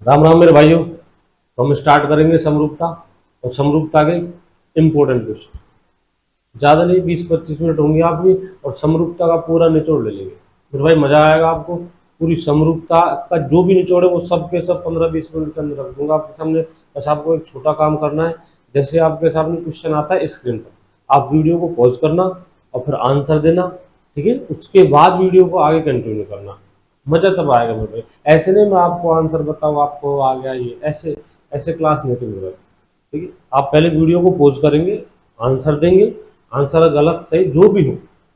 राम राम मेरे भाइयों। तो हम स्टार्ट करेंगे समरूपता और समरूपता के इम्पोर्टेंट क्वेश्चन। ज़्यादा नहीं, 20-25 मिनट होंगे आपकी और समरूपता का पूरा निचोड़ ले लेंगे। फिर भाई मजा आएगा आपको। पूरी समरूपता का जो भी निचोड़ है वो सब के सब 15-20 मिनट के अंदर रख दूंगा आपके सामने। बस आपको एक छोटा काम करना है। जैसे आपके सामने क्वेश्चन आता है स्क्रीन पर, आप वीडियो को पॉज करना और फिर आंसर देना, ठीक है। उसके बाद वीडियो को आगे कंटिन्यू करना। मजा तब आएगा मेरे भाई। ऐसे नहीं मैं आपको आंसर बताऊँ आपको आ गया ये, ऐसे ऐसे क्लास नहीं होती मेरे भाई, ठीक है। आप पहले वीडियो को पॉज करेंगे, आंसर देंगे, आंसर गलत सही जो भी हो,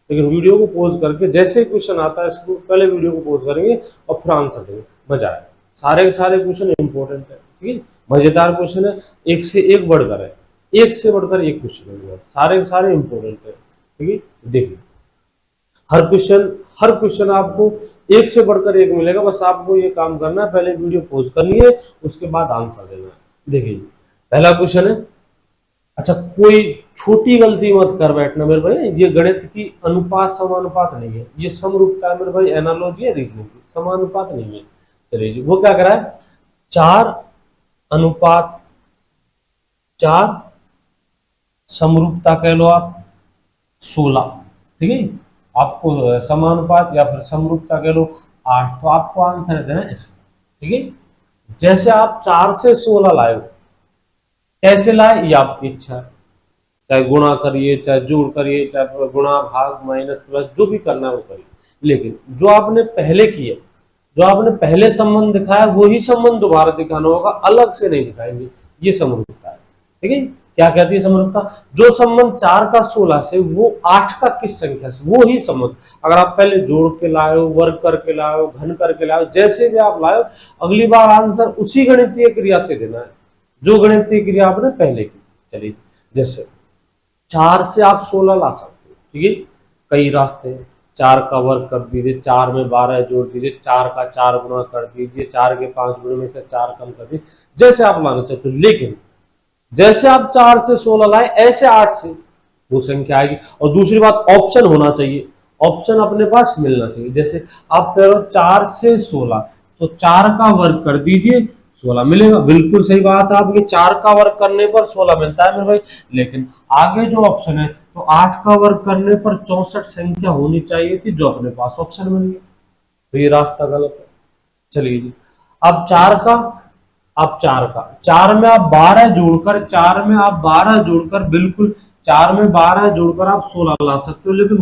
लेकिन वीडियो को पॉज करके जैसे क्वेश्चन आता है इसको पहले वीडियो को पॉज करेंगे और फिर आंसर देंगे। मजा आएगा। सारे के सारे क्वेश्चन इंपॉर्टेंट है, ठीक है। मजेदार क्वेश्चन है, एक से एक बढ़कर है, एक से बढ़कर एक क्वेश्चन है, सारे के सारे इंपॉर्टेंट है, ठीक है। देखिए हर क्वेश्चन आपको एक से बढ़कर एक मिलेगा। बस आपको ये काम करना है, पहले वीडियो पॉज करनी है, उसके बाद आंसर देना है। देखिए पहला क्वेश्चन है, अच्छा कोई छोटी गलती मत कर बैठना मेरे भाई, ये गणित की अनुपात समानुपात नहीं है, ये समरूपता है मेरे भाई, एनालॉजी है रीजनिंग की, समानुपात नहीं है। चलिए जी, वो क्या करा है, 4:4 समरूपता कह लो आप 16, ठीक है। आपको समानुपात या फिर समरूपता कह लो 8, तो आपको आंसर देना है इसका, ठीक है। जैसे आप 4 से 16 लाए हो, कैसे लाए ये आपकी इच्छा है, चाहे गुणा करिए, चाहे जोड़ करिए, चाहे गुणा भाग माइनस प्लस जो भी करना है वो करिए, लेकिन जो आपने पहले किया, जो आपने पहले संबंध दिखाया वही संबंध दोबारा दिखाना होगा, अलग से नहीं दिखाएंगे। ये समरूपता है, ठीक है। क्या कहती है समरूपता, जो संबंध 4 का 16 से वो 8 का किस संख्या से, वो ही संबंध। अगर आप पहले जोड़ के लाए हो, वर्ग करके लाए हो, घन करके लाए हो, जैसे भी आप लाए हो, अगली बार आंसर उसी गणितीय क्रिया से देना है जो गणितीय क्रिया आपने पहले की। चलिए जैसे 4 से आप 16 ला सकते हो, ठीक है। कई रास्ते हैं, 4 का वर्ग कर दीजिए, 4 में 12 जोड़ दीजिए, 4 का 4 गुना कर दीजिए, 4 के 5 गुणे में से 4 कम कर दीजिए, जैसे आप लाना चाहते हो। लेकिन जैसे आप 4 से 16 लाए, ऐसे 8 से वो संख्या आएगी। और दूसरी बात, ऑप्शन होना चाहिए, ऑप्शन अपने पास मिलना चाहिए। जैसे आप कह रहे हो 4 से 16, तो 4 का वर्ग कर दीजिए, 16 मिलेगा। बिल्कुल सही बात है आपकी, 4 का वर्ग करने पर 16 मिलता है मेरे भाई। लेकिन आगे जो ऑप्शन है, तो 8 का वर्ग करने पर 64 संख्या होनी चाहिए थी, जो अपने पास ऑप्शन मिल गया, तो ये रास्ता गलत है। चलिए जी, अब 4 में आप 12 जोड़कर, 4 में आप 12 जोड़कर, बिल्कुल 4 में 12 जोड़कर आप 16 ला सकते हो, लेकिन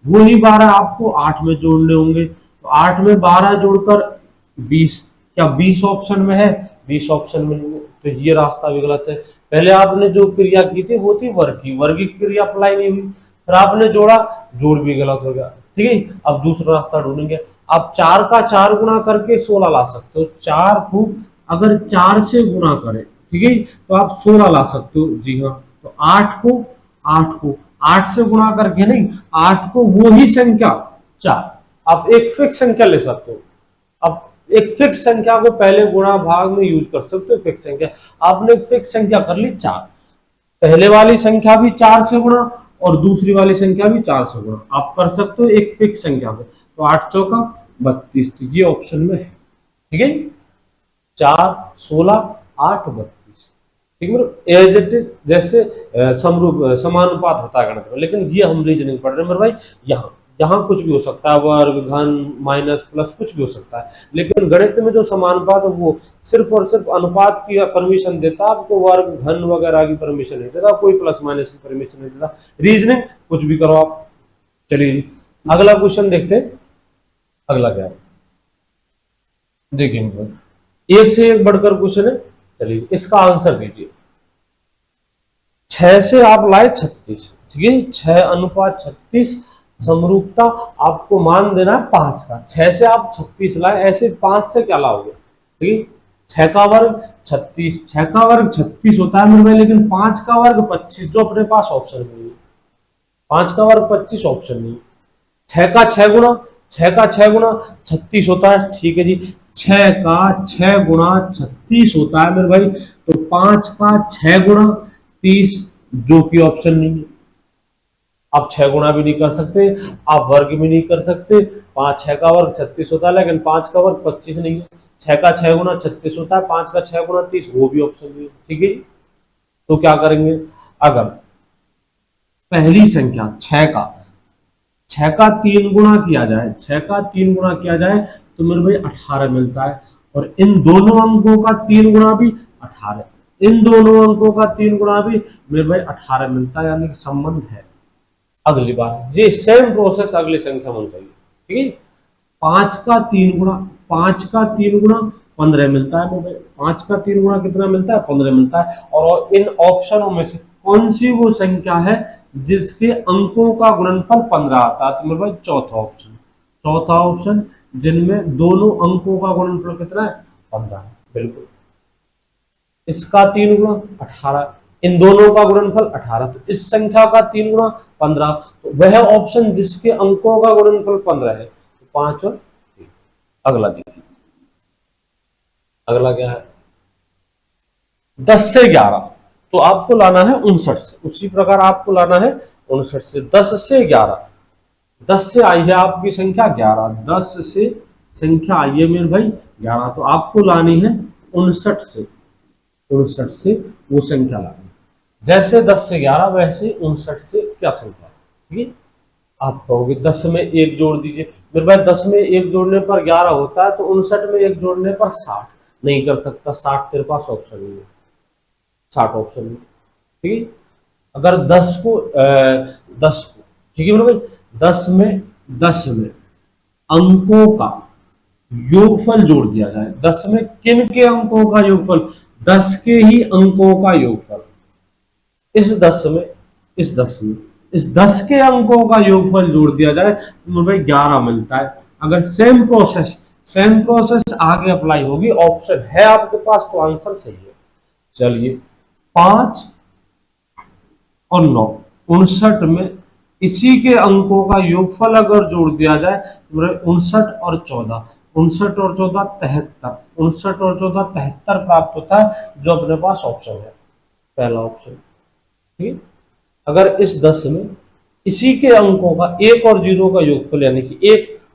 वही 12 आपको 8 में जोड़ने होंगे। तो 8 में 12 जोड़कर 20, क्या 20 ऑप्शन में है, 20 ऑप्शन में नहीं है, तो ये रास्ता भी गलत है। पहले आपने जो क्रिया की थी वो थी वर्ग की, वर्ग की क्रिया अप्लाई नहीं हुई, फिर आपने जोड़ा, जोड़ भी गलत हो गया, ठीक है। अब दूसरा रास्ता ढूंढेंगे। आप 4 का 4 गुना करके 16 ला सकते हो, 4 को अगर 4 से गुना करें, ठीक है, तो आप 16 ला सकते हो, जी हाँ। तो 8 से गुना करके नहीं, 8 को वो ही संख्या 4, आप एक फिक्स संख्या ले सकते हो। अब एक फिक्स संख्या को पहले गुणा भाग में यूज कर सकते हो, फिक्स संख्या। आपने फिक्स संख्या कर ली 4, पहले वाली संख्या भी 4 से गुणा और दूसरी वाली संख्या भी 4 से गुणा आप कर सकते हो एक फिक्स संख्या को। तो 8 चौका 32, तो ये ऑप्शन में है, ठीक है। 4, 16, 8, 32, ठीक है। एज इट इज, जैसे समानुपात होता है गणित में, लेकिन ये हम रीजनिंग पढ़ रहे हैं मेरे भाई। यहाँ कुछ भी हो सकता है, वर्ग घन माइनस प्लस कुछ भी हो सकता है, लेकिन गणित में जो समानुपात है वो सिर्फ और सिर्फ अनुपात की परमिशन देता है, आपको वर्ग घन वगैरह की परमिशन नहीं देता, कोई प्लस माइनस की परमिशन नहीं देता। रीजनिंग कुछ भी करो आप। चलिए अगला क्वेश्चन देखते हैं। अगला क्या है, देखिए एक से एक बढ़कर क्वेश्चन है। चलिए इसका आंसर दीजिए। 6 से आप लाए 36, ठीक है, 6:36 समरूपता, आपको मान देना है 5 का। 6 से आप 36 लाए, ऐसे 5 से क्या लाओगे, ठीक है। 6 का वर्ग 36, 6 का वर्ग 36 होता है मेरे भाई, लेकिन 5 का वर्ग 25, जो अपने पास ऑप्शन नहीं है। 5 का वर्ग 25 ऑप्शन नहीं। 6 का 6 गुना, 6 का 6 गुना 36 होता है, ठीक है जी। 6 का 6 गुना 36 होता है मेरे भाई, तो 5 का 6 गुना 30, जो कि ऑप्शन नहीं है। आप 6 गुना भी नहीं कर सकते, आप वर्ग भी नहीं कर सकते। 5 6 का वर्ग 36 होता है, लेकिन 5 का वर्ग 25 नहीं है, 6 का 6 गुना 36 होता है, 5 का 6 गुना 30, वो भी ऑप्शन भी है। ठीक है जी। तो क्या करेंगे, अगर पहली संख्या 6 का 3 गुना किया जाए, 6 का 3 गुना किया जाए तो मेरे भाई 18 मिलता है, और इन दोनों अंकों का 3 गुना भी 18, इन दोनों अंकों का 3 गुना भी मेरे भाई 18 मिलता है, यानी कि संबंध है। अगली बार ये सेम प्रोसेस अगली संख्या में चाहिए। ठीक है, 5 का 3 गुना 15 मिलता है मेरे भाई, 5 का 3 गुना कितना मिलता है, 15 मिलता है। और इन ऑप्शनों में से कौन सी वो संख्या है जिसके अंकों का गुणनफल 15 आता है, तो मेरे भाई चौथा ऑप्शन जिनमें दोनों अंकों का गुणनफल कितना है, 15 है। बिल्कुल, इसका 3 गुना 18, इन दोनों का गुणनफल 18, तो इस संख्या का 3 गुना 15, तो वह ऑप्शन जिसके अंकों का गुणनफल 15 है, तो 5 और 3। अगला देखिए, अगला क्या है, 10 से 11, तो आपको लाना है 59 से, उसी प्रकार आपको लाना है 59 से 10 से 11, 10 से आई है आपकी संख्या 11, 10 से संख्या आई है मेरे भाई 11, तो आपको लानी है 59 से, 59 से वो संख्या लानी। जैसे 10 से 11 वैसे 59 से क्या संख्या, ठीक है। आप कहोगे 10 में 1 जोड़ दीजिए, मेरे भाई 10 में 1 जोड़ने पर 11 होता है, तो 59 में 1 जोड़ने पर 60 नहीं कर सकता, 60 तेरे पास ऑप्शन नहीं है, 60 ऑप्शन नहीं। ठीक है, अगर 10 को ठीक है मेरे भाई, 10 में अंकों का योगफल जोड़ दिया जाए, 10 में किन के अंकों का योगफल, 10 के ही अंकों का योगफल, इस 10 के अंकों का योगफल जोड़ दिया जाए तो भाई 11 मिलता है। अगर सेम प्रोसेस आगे अप्लाई होगी, ऑप्शन है आपके पास, तो आंसर सही है। चलिए, 5 और 9, 59 में इसी के अंकों का योगफल अगर जोड़ दिया जाए तो 59 और 14, 59 और 14 73, 59 और 14 73 प्राप्त होता है, जो अपने पास ऑप्शन है, पहला ऑप्शन। ठीक है, अगर इस 10 में इसी के अंकों का 1 और 0 का योगफल, यानी कि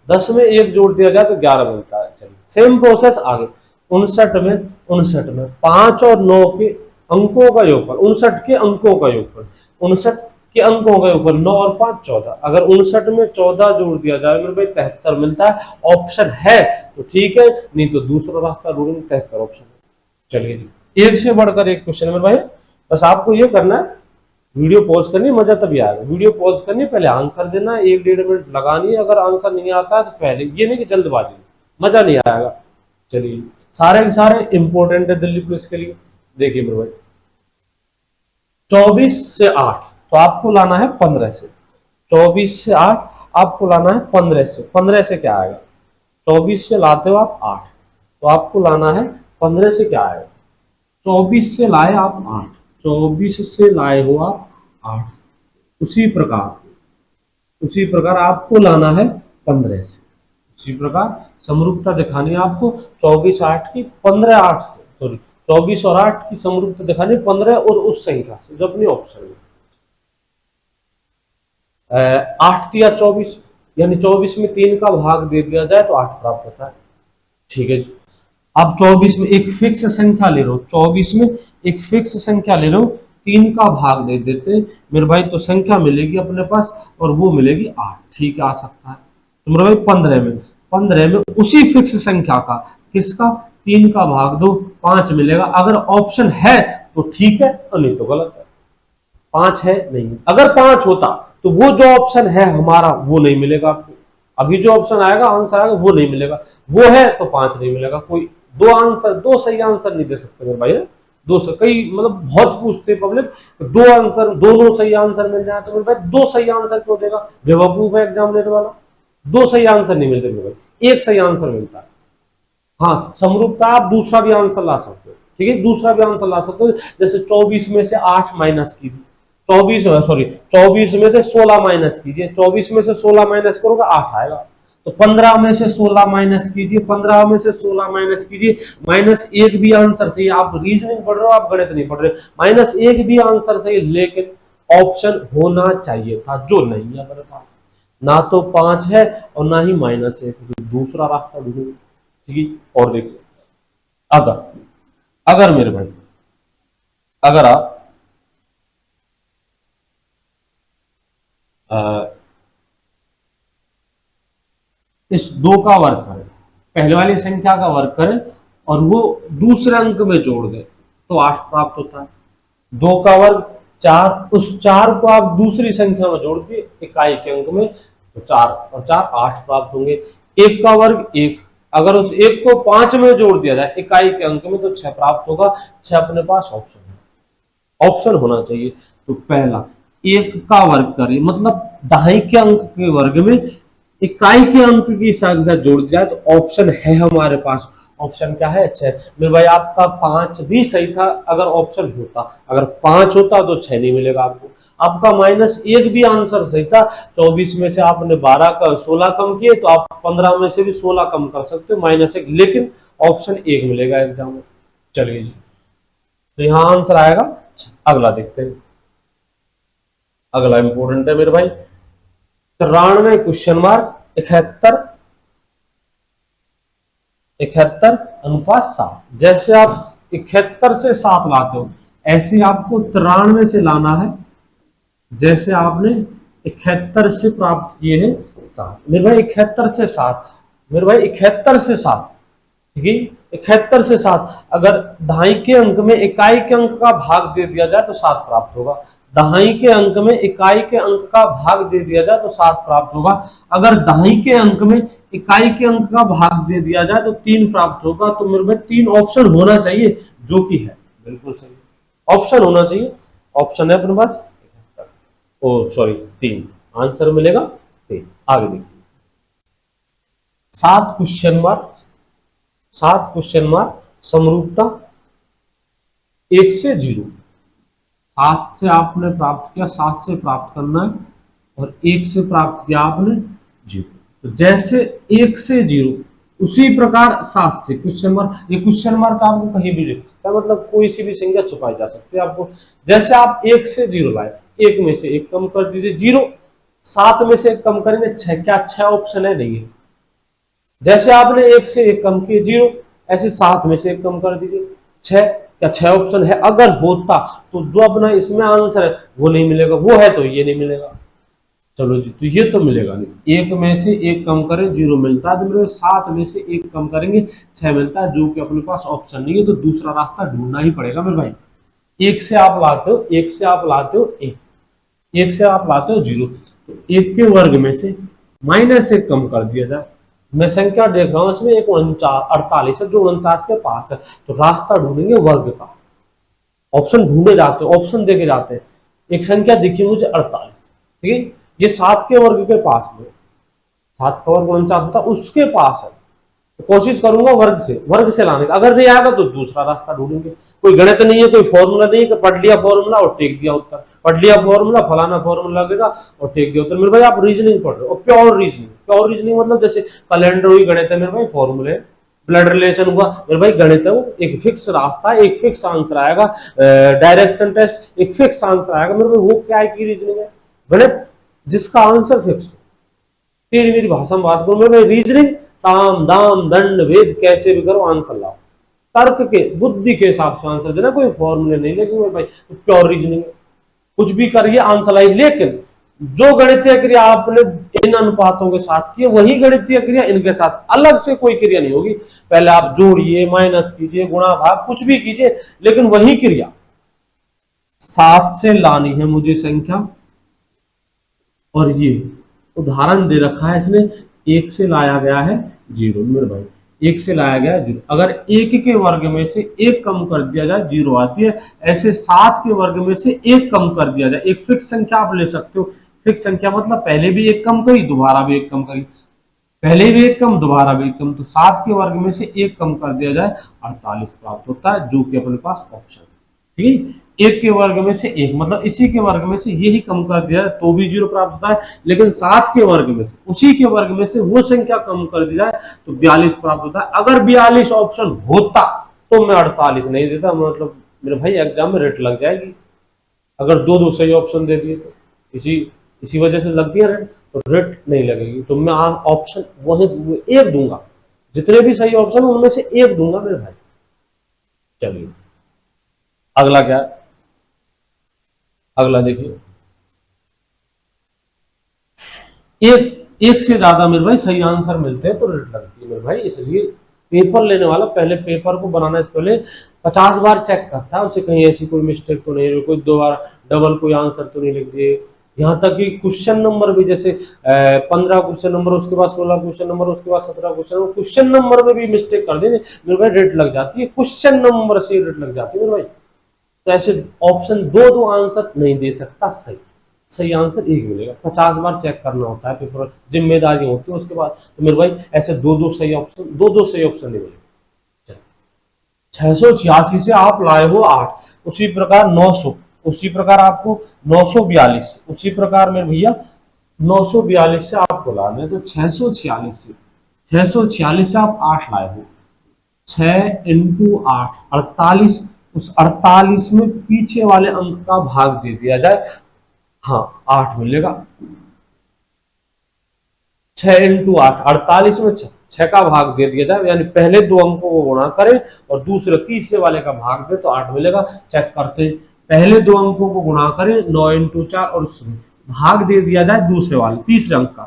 10 में 1 जोड़ दिया जाए तो 11 मिलता है। चलिए, सेम प्रोसेस आगे, 59 में 5 और 9 के अंकों का योगफल, 59 के अंकों का योगफल, 59 के अंकों का योगफल, 9 और 5 14, अगर 59 में 14 जोड़ दिया जाए मेरे भाई 73 मिलता है, ऑप्शन है तो ठीक है, नहीं तो दूसरा रास्ता ढूंढेंगे, 73 ऑप्शन है। चलिए जी, एक से बढ़कर एक क्वेश्चन है मेरे भाई, बस आपको ये करना है, वीडियो पॉज करनी, मजा तभी आएगा। वीडियो पॉज करनी, पहले आंसर देना, 1-1.5 मिनट लगानी है, अगर आंसर नहीं आता है तो पहले, ये नहीं कि जल्दबाजी, मजा नहीं आएगा। चलिए, सारे के सारे इंपॉर्टेंट है दिल्ली पुलिस के लिए। देखिए मेरे भाई, 24 से 8 तो आपको लाना है 15 से, 24 से 8 आपको लाना है 15 से, 15 से क्या आएगा, 24 से लाते हो आप 8, तो आपको लाना है 15 से क्या आएगा, 24 से लाए आप 8, 24 से लाए हो आप 8, उसी प्रकार आपको लाना है 15 से, उसी प्रकार समरूपता दिखानी है आपको 24 8 की, 15 8 से, सॉरी 24 और 8 की समरूपता दिखानी 15 और उस संख्या से जो अपनी ऑप्शन में 8 दिया 24, यानी 24 में 3 का भाग दे दिया जाए तो 8 प्राप्त होता है। ठीक है जी, अब 24 में एक फिक्स संख्या ले रहा हूं, 24 में एक फिक्स संख्या ले रहा हूं, 3 का भाग दे देते मेरे भाई, तो संख्या मिलेगी अपने पास, और वो मिलेगी 8। ठीक है, आ सकता है। तो मेरे भाई 15 में उसी फिक्स संख्या का, किसका, 3 का भाग दो, 5 मिलेगा। अगर ऑप्शन है तो ठीक है, और नहीं तो गलत है। 5 है, नहीं है। अगर 5 होता तो वो जो ऑप्शन है हमारा वो नहीं मिलेगा आपको, अभी जो ऑप्शन आएगा, आंसर आएगा, वो नहीं मिलेगा, वो है तो 5 नहीं मिलेगा। कोई दो सही आंसर नहीं दे सकते मेरे भाई, कई मतलब बहुत पूछते पब्लिक, दोनों सही आंसर मिल जाए तो मेरे भाई 2 सही आंसर क्यों देगा, बेवकूफ है एग्जाम लेने वाला। 2 सही आंसर नहीं मिलते मेरे भाई, 1 सही आंसर मिलता है। हाँ, समरूपता आप दूसरा भी आंसर ला सकते हो, ठीक है, दूसरा भी आंसर ला सकते हो। जैसे 24 में से 8 माइनस कीजिए, 24 में से 16 माइनस कीजिए, 24 में से 16 माइनस करोगे 8 आएगा। तो 15 में से 16 माइनस कीजिए, 15 में से 16 माइनस कीजिए, -1 भी आंसर सही। आप रीजनिंग पढ़ रहे हो, आप गणित नहीं पढ़ रहे। -1 भी आंसर सही, लेकिन ऑप्शन होना चाहिए था, जो नहीं है मेरे पास। ना तो 5 है और ना ही -1, दूसरा रास्ता ढूंढो। ठीक है, और देखिए अगर अगर मेरे भाई, अगर आप इस 2 का वर्ग करें, पहले वाली संख्या का वर्ग करें और वो दूसरे अंक में जोड़ दें तो 8 प्राप्त होता है। 2 का वर्ग 4, उस 4 को आप दूसरी संख्या में जोड़ दिए इकाई के अंक में तो 4 और 4 8 प्राप्त होंगे। 1 का वर्ग 1, अगर उस 1 को 5 में जोड़ दिया जाए इकाई के अंक में तो 6 प्राप्त होगा। 6 अपने पास ऑप्शन होना चाहिए। तो पहला 1 का वर्ग करें मतलब दहाई के अंक के वर्ग में इकाई के अंक की संख्या जोड़ दी जाए तो ऑप्शन है हमारे पास। ऑप्शन क्या है? 6। मेरे भाई आपका 5 भी सही था अगर ऑप्शन होता, अगर 5 होता तो 6 नहीं मिलेगा आपको। आपका -1 भी आंसर सही था। 24 में से आपने 12 का 16 कम किए तो आप 15 में से भी 16 कम कर सकते हो -1, लेकिन ऑप्शन 1 मिलेगा एग्जाम में। चलिए जी, तो यहाँ आंसर आएगा। अगला देखते हैं, अगला इंपॉर्टेंट है मेरे भाई 93 क्वेश्चन मार्क 71 अनुपात 7। जैसे आप 71 से 7 लाते हो ऐसे आपको 93 से लाना है। जैसे आपने 71 से प्राप्त किए हैं 7, मेरे भाई 71 से 7, मेरे भाई 71 से 7, ठीक है 71 से 7 अगर दहाई के अंक में इकाई के अंक का भाग दे दिया जाए तो 7 प्राप्त होगा। दहाई के अंक में इकाई के अंक का भाग दे दिया जाए तो 7 प्राप्त होगा। अगर दहाई के अंक में इकाई के अंक का भाग दे दिया जाए तो 3 प्राप्त होगा। तो मेरे में 3 ऑप्शन होना चाहिए जो कि है बिल्कुल सही ऑप्शन होना चाहिए। ऑप्शन है अपने पास 3 आंसर मिलेगा 3। आगे देखिए 7 क्वेश्चन मार्क समरूपता 1 से 0। 7 से आपने प्राप्त किया, 7 से प्राप्त करना है और 1 से प्राप्त किया आपने 0। तो जैसे 1 से 0 उसी प्रकार 7 से क्वेश्चन मार्क। ये क्वेश्चन मार्क आपको कहीं भी लिख सकता है, मतलब कोई सी भी संख्या छुपाई जा सकती है आपको। जैसे आप 1 से 0 लाए, 1 में से 1 कम कर दीजिए 0, 7 में से 1 कम करेंगे 6। क्या 6 ऑप्शन है? नहीं है। जैसे आपने 1 से 1 कम किए 0, ऐसे 7 में से 1 कम कर दीजिए 6। क्या 6 ऑप्शन है? अगर होता तो जो अपना इसमें आंसर है वो नहीं मिलेगा, वो है तो ये नहीं मिलेगा। चलो जी, तो ये तो मिलेगा नहीं। 1 में से 1 कम करें 0 मिलता है, तो मेरे 7 में से 1 कम करेंगे 6 मिलता है, जो कि अपने पास ऑप्शन नहीं है। तो दूसरा रास्ता ढूंढना ही पड़ेगा मेरे भाई। 1 से आप लाते हो 1, 1 से आप लाते हो 0, तो 1 के वर्ग में से -1 कम कर दिया जाए। मैं संख्या देख रहा हूं इसमें 48 है, जो 49 के पास है। तो रास्ता ढूंढेंगे वर्ग का। ऑप्शन ढूंढे जाते हैं, ऑप्शन देखे जाते हैं। एक संख्या दिखी मुझे 48, ठीक है, ये 7 के वर्ग के पास में, 7 का वर्ग 49 होता, उसके पास है। तो कोशिश करूंगा वर्ग से लाने का। अगर नहीं आएगा तो दूसरा रास्ता ढूंढेंगे। कोई गणित नहीं है, कोई फॉर्मूला नहीं है कि पढ़ लिया फॉर्मूला और टेक दिया उत्तर, पढ़ लिया फॉर्मूला फलाना फॉर्मूला लगेगा और टेक दिया उत्तर। मेरे भाई आप रीजनिंग पढ़ रहे हो, प्योर रीजनिंग मतलब जैसे कैलेंडर हुई गणित है मेरे भाई, फॉर्मूले ब्लड रिलेशन हुआ मेरे भाई गणित है। वो एक फिक्स रास्ता है, एक फिक्स आंसर आएगा। डायरेक्शन टेस्ट एक फिक्स आंसर आएगा मेरे भाई। वो क्या है की रीजनिंग है? गणित जिसका आंसर फिक्स हो। तेरी मेरी भाषा में बात करूं मेरे भाई, रीजनिंग साम दाम दंड भेद कैसे भी करो आंसर लाओ, तर्क के बुद्धि के हिसाब से आंसर देना, कोई फॉर्मूले नहीं। लेकिन मेरे भाई प्योर रीजनिंग है, कुछ भी करिए आंसर लाइए। लेकिन जो गणितीय क्रिया आपने इन अनुपातों के साथ की वही गणितीय क्रिया इनके साथ, अलग से कोई क्रिया नहीं होगी। पहले आप जोड़िए, माइनस कीजिए, गुणा भाग कुछ भी कीजिए, लेकिन वही क्रिया 7 से लानी है मुझे संख्या। और ये उदाहरण दे रखा है इसने, 1 से लाया गया है 0 मेरे भाई, 1 से लाया गया है 0। अगर 1 के वर्ग में से 1 कम कर दिया जाए 0 आती है। ऐसे 7 के वर्ग में से 1 कम कर दिया जाए, एक फिक्स संख्या आप ले सकते हो। फिक्स संख्या मतलब पहले भी 1 कम करी, दोबारा भी 1 कम करी, पहले भी 1 कम, दोबारा भी 1 कम। तो 7 के वर्ग में से 1 कम कर दिया जाए 48 प्राप्त होता है, जो कि अपने पास ऑप्शन है। ठीक है, 1 के वर्ग में से 1 मतलब इसी के वर्ग में से यही कम कर दिया तो भी 0 प्राप्त होता है। लेकिन 7 के वर्ग में से उसी के वर्ग में से वो संख्या कम कर दी जाए तो 42 प्राप्त होता है। अगर 42 ऑप्शन होता तो मैं 48 नहीं देता, मतलब मेरे भाई एग्जाम में रेट लग जाएगी। अगर दो सही ऑप्शन दे दिए तो इसी वजह से लगती है रेट, तो रेट नहीं लगेगी। तो मैं ऑप्शन वही 1 दूंगा, जितने भी सही ऑप्शन उनमें से 1 दूंगा मेरे भाई। चलिए अगला क्या है, अगला देखिए, एक एक से ज्यादा मेरे भाई सही आंसर मिलते हैं तो रेट लगती है मेरे भाई। इसलिए पेपर लेने वाला पहले पेपर को बनाने से पहले 50 बार चेक करता है, उसे कहीं ऐसी कोई मिस्टेक तो नहीं है, कोई 2 बार डबल कोई आंसर तो नहीं लिख दिए। यहाँ तक कि क्वेश्चन नंबर भी, जैसे 15 क्वेश्चन नंबर, उसके बाद 16 क्वेश्चन नंबर, उसके बाद 17 क्वेश्चन नंबर, क्वेश्चन नंबर में भी मिस्टेक कर देंगे मेरे भाई, रेट लग जाती है, क्वेश्चन नंबर से रेट लग जाती है मेरे भाई। तो ऐसे ऑप्शन दो दो आंसर नहीं दे सकता सही, सही आंसर एक मिलेगा। 50 बार चेक करना होता है पेपर, जिम्मेदारी होती है उसके बाद। तो मेरे भाई ऐसे दो दो सही ऑप्शन, दो दो सही ऑप्शन नहीं मिलेगा। 686 से आप लाए हो 8, उसी प्रकार 900, उसी प्रकार आपको 942, उसी प्रकार मेरे भैया 942 से आपको लाना है। तो 646 से आप 8 लाए हो, 6 × 8 48, उस 48 में पीछे वाले अंक का भाग दे दिया जाए, हाँ 8 मिलेगा। 6 × 8 48 में 6 का भाग दे दिया जाए, यानी पहले दो अंकों को गुणा करें और दूसरे तीसरे वाले का भाग दे तो 8 मिलेगा। चेक करते हैं, पहले दो अंकों को गुणा करें 9 × 4 और उसमें भाग दे दिया जाए दूसरे वाले तीसरे अंक का,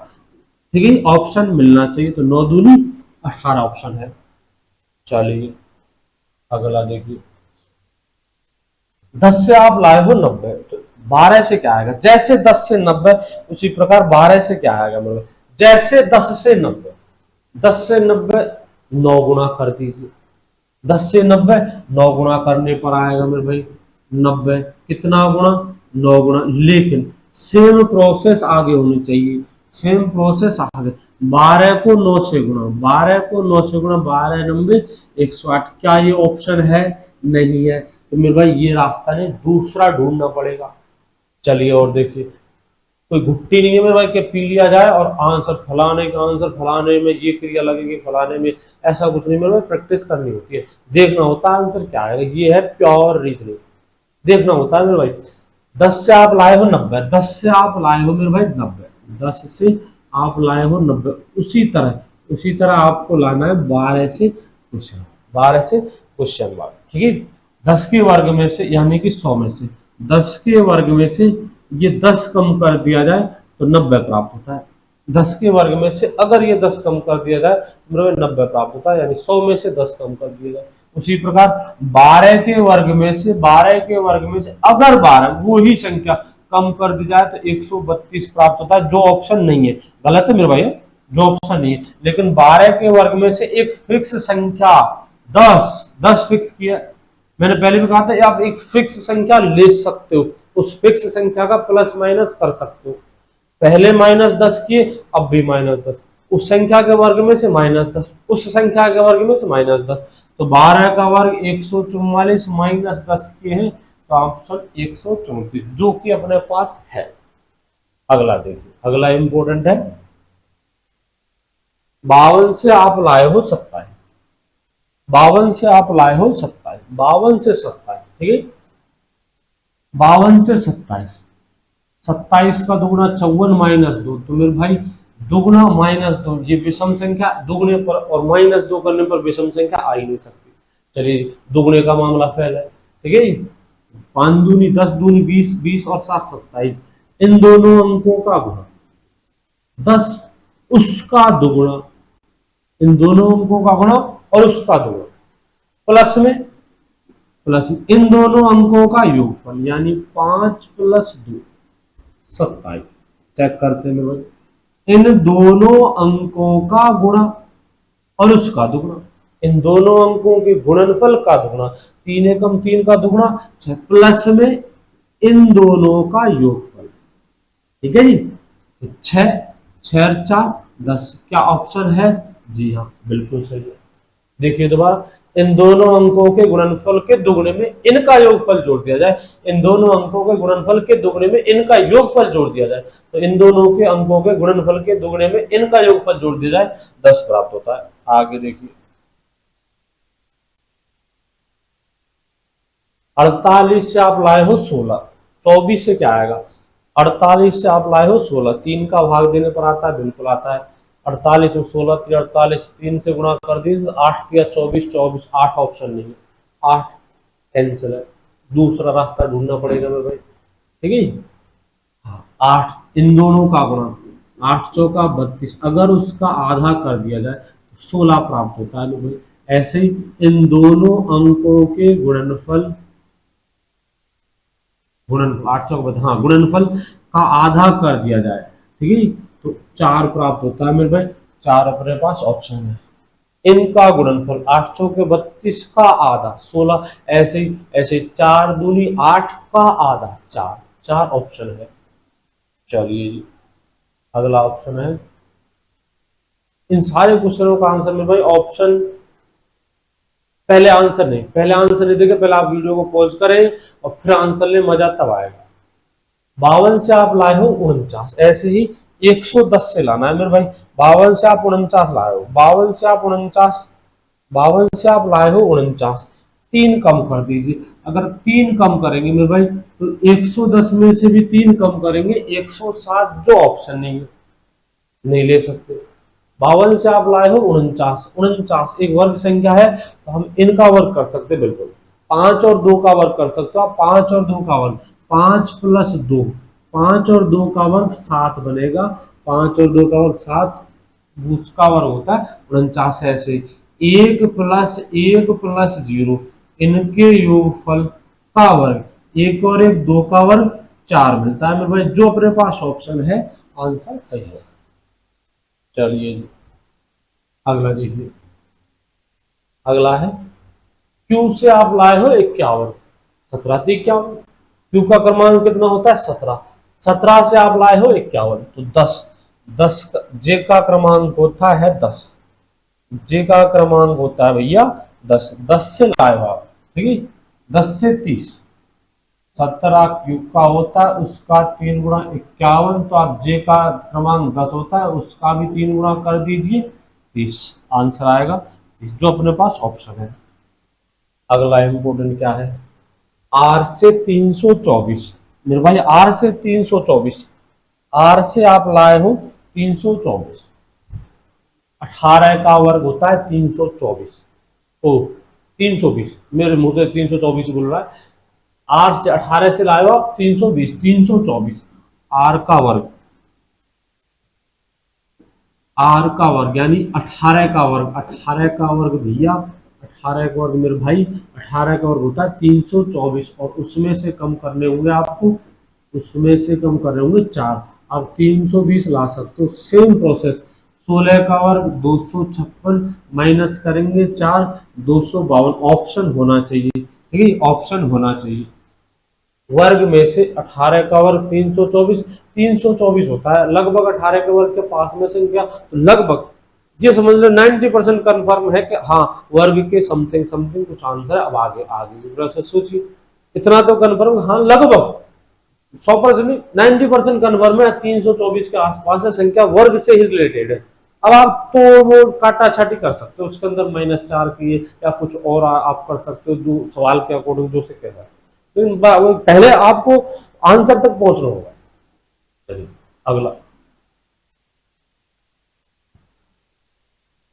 ठीक है, ऑप्शन मिलना चाहिए। तो 9 दूनी 18 ऑप्शन है। चलिए अगला देखिए, 10 से आप लाए हो 90, तो 12 से क्या आएगा, जैसे 10 से 90 उसी प्रकार 12 से क्या आएगा, मतलब जैसे 10 से 90, 10 से 90 9 गुना कर दीजिए, 10 से 90 9 गुना करने पर आएगा मेरे भाई 90, कितना गुना, 9 गुना। लेकिन सेम प्रोसेस आगे होनी चाहिए, सेम प्रोसेस आगे, 12 को 9 से गुना, 12 को 9 से गुना, 12 9 108, क्या ये ऑप्शन है, नहीं है। तो मेरे भाई ये रास्ता नहीं, दूसरा ढूंढना पड़ेगा। चलिए और देखिए, कोई घुट्टी नहीं है मेरे भाई कि पी लिया जाए और आंसर फलाने का आंसर फलाने में ये क्रिया लगेगी फलाने में, ऐसा कुछ नहीं मेरे भाई, प्रैक्टिस करनी होती है, देखना होता है आंसर क्या आएगा। ये है प्योर रीजनिंग, देखना होता है मेरे भाई। 10 से आप लाए हो 90, 10 से आप लाए हो मेरे भाई 90, 10 से आप लाए हो 90, उसी तरह आपको लाना है 12 से क्वेश्चन, 12 से क्वेश्चन मार्क, ठीक है। 10 के वर्ग में से, यानी कि 100 में से 10 के वर्ग में से ये 10 कम कर दिया जाए तो 90 प्राप्त होता है। 10 के वर्ग में से अगर ये 10 कम कर दिया जाए तो 90 प्राप्त होता है, यानी 100 में से 10 कम कर दिया जाए। उसी प्रकार 12 के वर्ग में से, 12 के वर्ग में से अगर 12 वो ही संख्या कम कर दी जाए तो 132 प्राप्त होता है, जो ऑप्शन नहीं है। गलत है मेरे भाई, जो ऑप्शन नहीं है। लेकिन 12 के वर्ग में से एक फिक्स संख्या 10 फिक्स किया, मैंने पहले भी कहा था आप एक फिक्स संख्या ले सकते हो, उस फिक्स संख्या का प्लस माइनस कर सकते हो। पहले -10 किए, अब भी -10, उस संख्या के वर्ग में से -10, उस संख्या के वर्ग में से -10, तो 12 का वर्ग 144 -10 के हैं, तो ऑप्शन 134 जो कि अपने पास है। अगला देखिए, अगला इंपॉर्टेंट है, 52 से आप लाए हो 27, 52 से आप लाए हो 27, 52 से 27, ठीक है, 52 से 27, 27 का दुगुना 54 -2, तो मेरे भाई दुगुना -2, ये विषम संख्या दुगुने पर और -2 करने पर विषम संख्या आ ही नहीं सकती। चलिए दुगुने का मामला फैल है, ठीक है, 5 दूनी 10, दूनी 20, 20 और 7 27, इन दोनों अंकों का गुणा 10 उसका दुगुना, इन दोनों अंकों का गुणा और उसका दुगुना, प्लस में इन दोनों अंकों का योगफल, यानी 5 + 2 27। चेक करते हैं भाई, इन दोनों अंकों का गुणा और उसका दुगुना, इन दोनों अंकों के गुणनफल का दुगुना, 3 एकम 3 का दुगुना 6, प्लस में इन दोनों का योगफल, ठीक है जी। 6 6 और 4 10, क्या ऑप्शन है, जी हाँ बिल्कुल सही है। देखिए दोबारा, इन दोनों अंकों के गुणनफल के दुगुने में इनका योगफल जोड़ दिया जाए, इन दोनों अंकों के गुणनफल के दुगुने में इनका योगफल जोड़ दिया जाए, तो इन दोनों के अंकों के गुणनफल के दुगुने में इनका योगफल जोड़ दिया जाए, 10 प्राप्त होता है। आगे देखिए, 48 से आप लाए हो 16, 24 से क्या आएगा, 48 से आप लाए हो 16, 3 का भाग देने पर आता है, बिल्कुल आता है। 48 और 16 48, 3 से गुणा कर दी, 8 × 3 = 24, 24 8 ऑप्शन नहीं है, 8 कैंसिल है, दूसरा रास्ता ढूंढना पड़ेगा मेरे भाई। ठीक है। हाँ, 8 इन दोनों का गुणा, 8 चौका 32, अगर उसका आधा कर दिया जाए तो 16 प्राप्त होता है मेरे भाई। ऐसे ही इन दोनों अंकों के गुणनफल, गुणनफल 8 चौका 32, हाँ गुणनफल का आधा कर दिया जाए, ठीक है, तो 4 प्राप्त होता है मेरे भाई। 4 अपने पास ऑप्शन है। इनका गुणनफल 8 चौके 32 का आधा 16, ऐसे ही ऐसे 4 दूनी 8 का आधा 4, 4 ऑप्शन है। चलिए जी, अगला ऑप्शन है। इन सारे क्वेश्चनों का आंसर मेरे भाई ऑप्शन, पहले आंसर नहीं, पहले आंसर नहीं देखे, पहले आप वीडियो को पॉज करें और फिर आंसर ले, मजा तब आएगा। 52 से आप लाए हो 49, ऐसे ही 110 से लाना है मेरे भाई। 52 से आप 49 लाए हो, 52 से आप 49, 52 से आप लाए हो 49, 3 कम कर दीजिए। अगर 3 कम करेंगे मेरे भाई तो 110 में से भी 3 कम करेंगे 107, जो ऑप्शन नहीं है, नहीं ले सकते। 52 से आप लाए हो 49, 49 एक वर्ग संख्या है तो हम इनका वर्ग कर सकते बिल्कुल। 5 और 2 का वर्ग कर सकते हो आप, 5 और 2 का वर्ग, 5 प्लस 2, 5 और 2 का वर्ग 7 बनेगा, 5 और 2 का वर्ग 7, उसका वर्ग होता है 49। ऐसे 1 प्लस 1 प्लस 0 इनके योगफल का वर्ग, 1 और 1 2 का वर्ग 4 मिलता है मेरे भाई। जो अपने पास ऑप्शन है आंसर सही है। चलिए जी, अगला देखिए। अगला है क्यू से आप लाए हो 51, 17 से 51, क्यू का क्रमांक कितना होता है 17, 17 से आप लाए हो 51 तो 10, 10 जे का क्रमांक होता है 10, जे का क्रमांक होता है भैया 10, 10 से लाए हो आप, ठीक है। 10 से 30, 17 क्यू का होता है, उसका 3 गुणा 51, तो आप जे का क्रमांक 10 होता है, उसका भी 3 गुणा कर दीजिए, 30 आंसर आएगा 30, जो अपने पास ऑप्शन है। अगला इंपोर्टेंट क्या है, आर से 324 मेरे भाई, आर से 324, आर से आप लाए हो 324, 18 का वर्ग होता है 324, ओ 320, मेरे मुंह से 324 बोल रहा है। आर से 18 से लाए हो आप 320, 324, आर का वर्ग, आर का वर्ग यानी 18 का वर्ग, 18 का वर्ग भैया, 18 का वर्ग मेरे भाई, 18 का वर्ग होता है 324, और उसमें से कम करने होंगे आपको, उसमें से कम करने होंगे 4, आप 320 ला सकते हो। सेम प्रोसेस, 16 का वर्ग 256 माइनस करेंगे 4, 252, ऑप्शन होना चाहिए, ठीक है, ऑप्शन होना चाहिए। वर्ग में से 18 का वर्ग 324, 324 होता है लगभग 18 के वर्ग के पास में संख्या, तो लगभग ये समझ लो 90% कन्फर्म है कि हाँ वर्ग के समथिंग समथिंग कुछ आंसर। अब आगे आगे प्रोसेस सोचिए, इतना तो कन्फर्म, हाँ लगभग 100% नहीं, 90% कन्फर्म है, 324 के आसपास है संख्या, वर्ग से ही रिलेटेड है। अब आप तो वो काटा छाटी कर सकते हो, उसके अंदर -4 किए या कुछ और आप कर सकते हो, जो सवाल के अकॉर्डिंग जो से कह रहा है, तो पहले आपको आंसर तक पहुंचना होगा। चलिए अगला,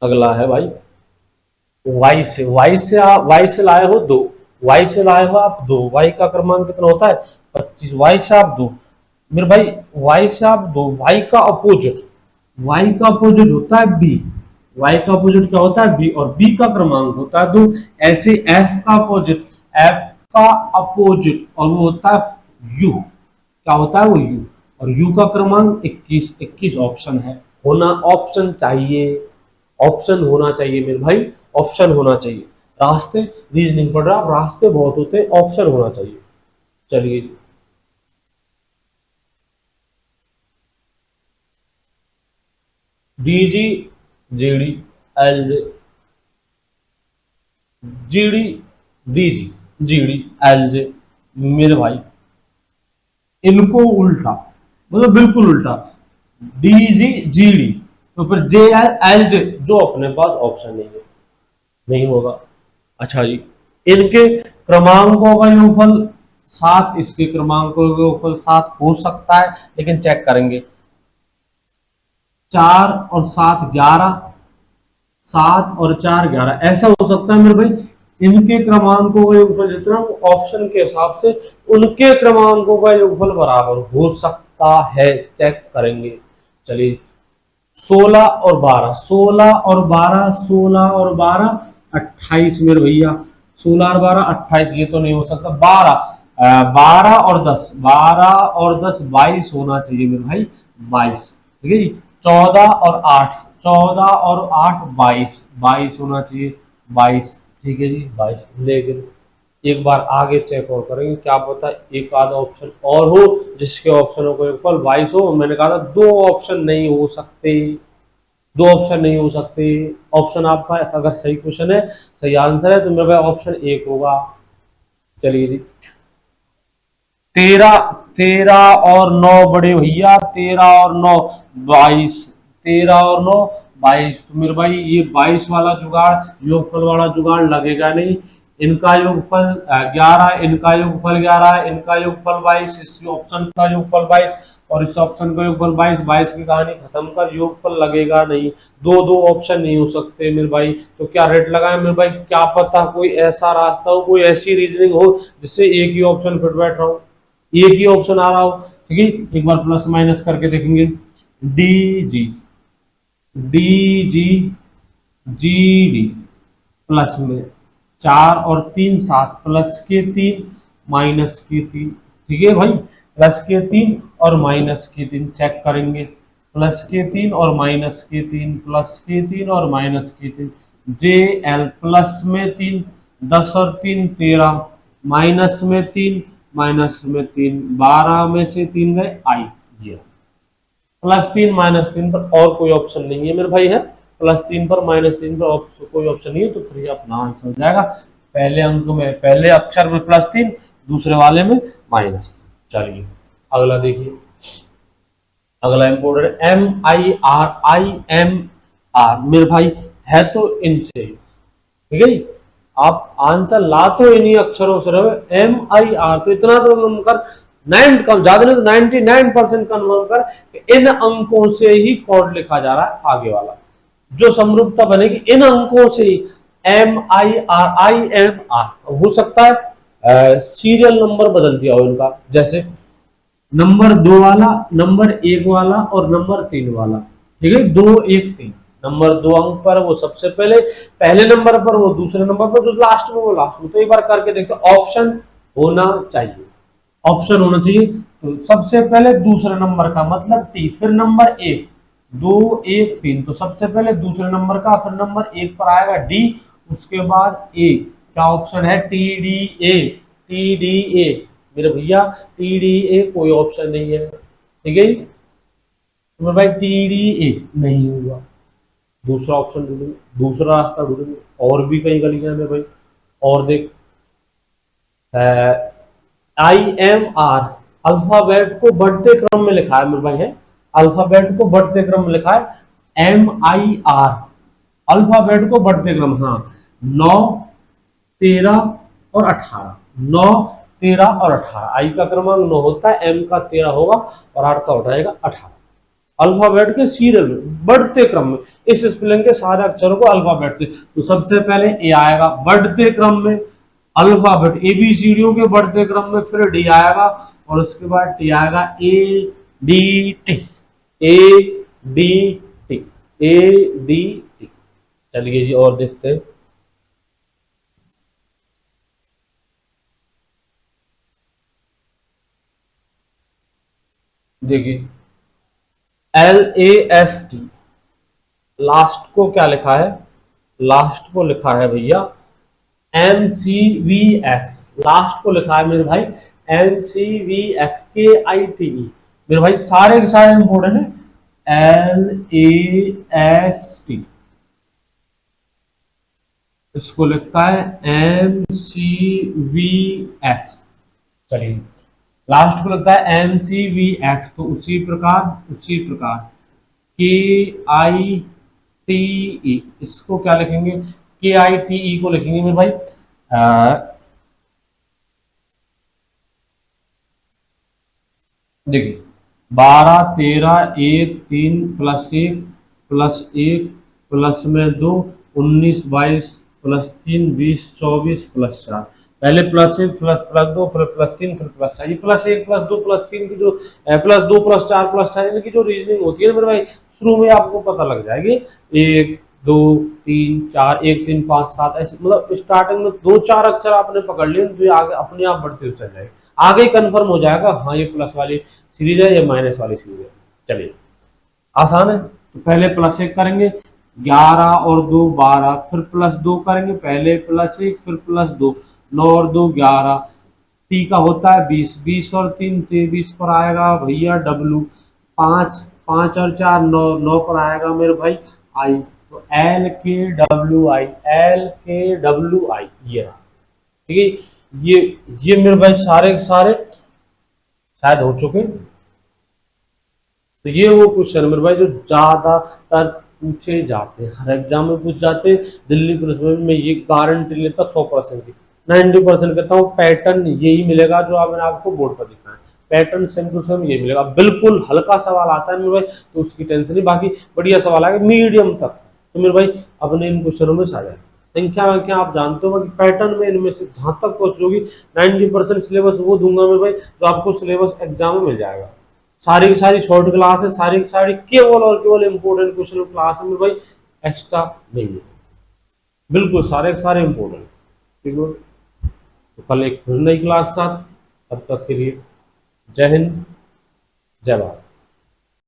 अगला है भाई वाई से, वाई से लाए हो 2, वाई से लाए हो आप 2, वाई का क्रमांक कितना होता है 25, वाई से आप 2 मेरे भाई, वाई से आप 2, वाई का अपोजिट, वाई का अपोजिट होता है बी, वाई का अपोजिट क्या होता है बी, और बी का क्रमांक होता है 2। ऐसे एफ का अपोजिट, एफ का अपोजिट और वो होता है यू, क्या होता है वो यू, और यू का क्रमांक 21, 21 ऑप्शन है, होना ऑप्शन चाहिए, ऑप्शन होना चाहिए मेरे भाई, ऑप्शन होना चाहिए। रास्ते रीजनिंग पढ़ रहा, रास्ते बहुत होते हैं, ऑप्शन होना चाहिए। चलिए DG, GD, LJ, GD, DG, GD, LJ मेरे भाई, इनको उल्टा, मतलब बिल्कुल उल्टा, डीजी जीडी, तो फिर जे एल एल जे, जो अपने पास ऑप्शन नहीं है, नहीं होगा। अच्छा जी, इनके क्रमांकों का योगफल 7, इसके क्रमांकों का योगफल 7 हो सकता है, लेकिन चेक करेंगे। 4 और 7 11, 7 और 4 11, ऐसा हो सकता है मेरे भाई इनके क्रमांकों का योगफल जितना ऑप्शन के हिसाब से उनके क्रमांकों का योगफल बराबर हो सकता है, चेक करेंगे। चलिए 16 और 12, 16 और 12, 16 और 12 28 मेरे भैया, 16 और 12 28, ये तो नहीं हो सकता। 12 और 10, 12 और 10 22 होना चाहिए मेरे भाई, 22। ठीक है जी। 14 और 8, 14 और 8 22, 22 होना चाहिए, 22। ठीक है जी 22। लेकिन एक बार आगे चेक और करेंगे, क्या पता एक आधा ऑप्शन और हो जिसके ऑप्शनों को योगफल 22 हो। मैंने कहा था दो ऑप्शन नहीं हो सकते, दो ऑप्शन नहीं हो सकते। ऑप्शन आपका ऐसा अगर सही क्वेश्चन है, सही आंसर है तो मेरे भाई ऑप्शन एक होगा। चलिए जी 13, 13 और 9 बड़े भैया, 13 और 9 22, 13 और 9 22। तो मेरे भाई ये 22 वाला जुगाड़, योगफल वाला जुगाड़ लगेगा नहीं। इनका योगफल 11, इनका योगफल 11, इनका योगफल 22, इस ऑप्शन का योगफल 22 और इस ऑप्शन का योगफल 22, 22 की कहानी खत्म कर, योगफल लगेगा नहीं। दो दो ऑप्शन नहीं हो सकते मेरे भाई। तो क्या रेट लगाए मेरे भाई, क्या पता कोई ऐसा रास्ता हो, कोई ऐसी रीजनिंग हो जिससे एक ही ऑप्शन फिट बैठ रहा हो, एक ही ऑप्शन आ रहा हो। ठीक है, एक बार प्लस माइनस करके देखेंगे। D G, D G, G D, plus में 4 और 3 7, प्लस के 3 माइनस के 3। ठीक है भाई, प्लस के 3 और माइनस के 3 चेक करेंगे। प्लस के 3 और माइनस के 3, प्लस के 3 और माइनस के 3। जे एल प्लस में 3, 10 और 3 13, माइनस में 3, माइनस में 3, 12 में से 3 गए आई 0। +3 -3 पर और कोई ऑप्शन नहीं है मेरे भाई, है +3 पर -3 पर कोई ऑप्शन नहीं है, तो फिर अपना आंसर हो जाएगा। पहले अंक में, पहले अक्षर में +3, दूसरे वाले में माइनस। चलिए अगला देखिए, अगला इंपोर्टेंट MIRIMR मेरे भाई है तो इनसे, ठीक है। आप आंसर ला तो इन्हीं अक्षरों से रहे। MIR तो इतना तो कन्फर्म कर, 9 कम ज्यादा नहीं तो 99% कन्फर्म कर कि इन अंकों से ही कोड लिखा जा रहा है आगे वाला, जो समरूपता बनेगी इन अंकों से ही। MIRIMR हो सकता है सीरियल नंबर बदल दिया हो इनका, जैसे नंबर 2 वाला, नंबर 1 वाला और नंबर 3 वाला। ठीक है, 2 1 3, नंबर 2 अंक पर वो सबसे पहले, पहले नंबर पर वो दूसरे नंबर पर, जो लास्ट में वो लास्ट में। तो एक बार करके देखते, ऑप्शन होना चाहिए, ऑप्शन होना चाहिए। तो सबसे पहले दूसरे नंबर का मतलब टी, फिर नंबर 1, 2 1 3, तो सबसे पहले दूसरे नंबर का, फिर नंबर 1 पर आएगा डी, उसके बाद ए। क्या ऑप्शन है, T D A, T D A मेरे भैया, टी डी ए कोई ऑप्शन नहीं है। ठीक है, तो मेरे भाई टी डी ए नहीं हुआ, दूसरा ऑप्शन ढूंढेंगे, दूसरा रास्ता ढूंढेंगे। और भी कई गलियां में भाई, और देख IMR अल्फाबेट को बढ़ते क्रम में लिखा है मेरे भाई, है अल्फाबेट को बढ़ते क्रम में लिखा है। MIR अल्फाबेट को बढ़ते क्रम, हाँ 9 13 और 18, 9 13 और 18। आई का क्रमांक 9 होता है, एम का 13 होगा और 8 का उठाएगा 18। अल्फाबेट के सीरियल में बढ़ते क्रम में, इस स्पेलिंग के सारे अक्षरों को अल्फाबेट से। तो सबसे पहले ए आएगा बढ़ते क्रम में, अल्फाबेट एबीसीडीओ के बढ़ते क्रम में, फिर डी आएगा और उसके बाद टी आएगा, A D T, A D T, A D T. चलिए जी और देखते हैं। देखिए LAST, लास्ट को क्या लिखा है, लास्ट को लिखा है भैया MCVX, लास्ट को लिखा है मेरे भाई MCVX, KITE मेरे भाई, सारे के सारे इंपोर्टेंट है। LAST इसको लिखता है MCVX। चलिए लास्ट को लगता है MCVX, तो उसी प्रकार KITE, इसको क्या लिखेंगे, KITE को लिखेंगे मेरे भाई देखिए 12 13 1 3 +1 +1 प्लस में 2 19 22 +3 20 24 +4। पहले +1 +2 फिर +3 फिर +4। ये +1 +2 +3 की जो +2 +4 +4 इनकी जो रीजनिंग होती है मेरे भाई, शुरू में आपको पता लग जाएगी। 1 2 3 4 1 3 5 7 ऐसे, मतलब स्टार्टिंग में 2 4 अक्षर आपने पकड़ लिए तो ये आगे अपने आप बढ़ते हुए चल जाएगी। आगे ही कन्फर्म हो जाएगा, हाँ ये प्लस वाली सीरीज है, ये माइनस वाली सीरीज है। चलिए आसान है। तो पहले +1 करेंगे, 11 और 2 12, फिर +2 करेंगे, पहले +1 फिर +2, 9 और 2 11, टी का होता है 20, 20 और 3 23 पर आएगा भैया डब्लू, 5 5 और 4 9, 9 पर आएगा मेरे भाई आई। तो एल के डब्ल्यू आई, एल के डब्ल्यू आई ये रहा। ठीक है, ये मेरे भाई सारे के सारे शायद हो चुके हैं। तो ये वो क्वेश्चन मेरे भाई जो ज्यादातर पूछे जाते हैं, हर एग्जाम में पूछ जाते हैं। दिल्ली पुलिस में ये गारंटी लेता 100% की, 90% कहता हूँ पैटर्न यही मिलेगा जो मैंने आपको बोर्ड पर दिखाया है। पैटर्न सेम टू सेम ये मिलेगा। बिल्कुल हल्का सवाल आता है मेरे भाई तो उसकी टेंशन नहीं, बाकी बढ़िया सवाल आएगा मीडियम तक तो मेरे भाई अपने इन क्वेश्चनों में साझा। संख्या वाख्या आप जानते हो कि पैटर्न में इनमें से जहां तक पहुंच होगी 90% सिलेबस वो दूंगा मेरे भाई जो आपको सिलेबस एग्जाम में मिल जाएगा। सारी की सारी शॉर्ट क्लास है, सारी की सारी केवल और केवल इंपॉर्टेंट क्वेश्चन क्लास है मेरे भाई, एक्स्ट्रा नहीं है। बिल्कुल सारे के सारे इंपॉर्टेंट। ठीक है, तो कल एक फिर नई क्लास साथ, तब तक के लिए जय हिंद जय भारत।